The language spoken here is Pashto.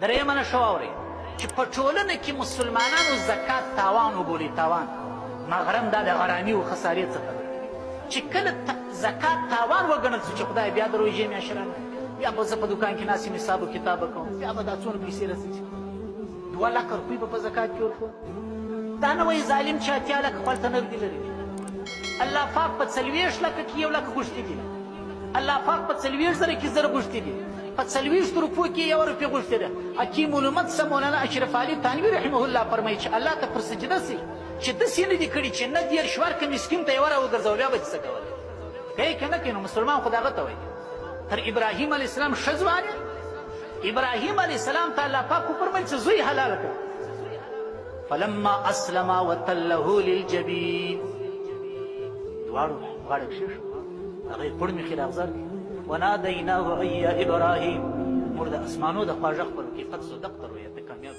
درېیمه نښه واورئ چې په ټولنه کې مسلمانانو زکات تاوان وبولي. تاوان مغرم دا د غرامي و خسارې څخه ده چې کله زکات تاوان وګڼل شو چې خدای بیا د روژې میاشت راغله، بیا به زه په دوکان کې ناست یم حساب و کتابه کوم، بیا به دا څونه پیسې رسېږي، 2 لکه روپۍ به په زکات کې ورکوم. دا نه وایي ظالم چې 80 لکه خپل ته نږدې لري. الله پاک په 40 لکه کې 1 لک غوښتي دي. الله پاک په 40 زره کې زره غوښتي دي. په 40 روپو کې 1 روپۍ غوښتې ده. حکیم الامت سه مولانا اشرف علي تانوي رحمه الله فرمایي چې الله ته پر سجده سي چې داسې نه دي کړي چې نه 10 ورکړه مسکین ته یې وګرځوه، بیا به څه کولی کوي که نه کوي. نو مسلمان خو د هغه ته وایي تر ابراهیم علیه السلام ښه ځوانې ابراهیم علیه السلام ته الله پاک وفرمیل چې زوی حلال کړه. فلما اسلم وتله للجبین، دواړو غاړه کښې شو، هغه یې پړمې خې راغزار کړي. ونادیناه ای یا ابراهیم، موږ د اسمانو د خواږه خپل حقیقت صدقت رؤیت کامیاب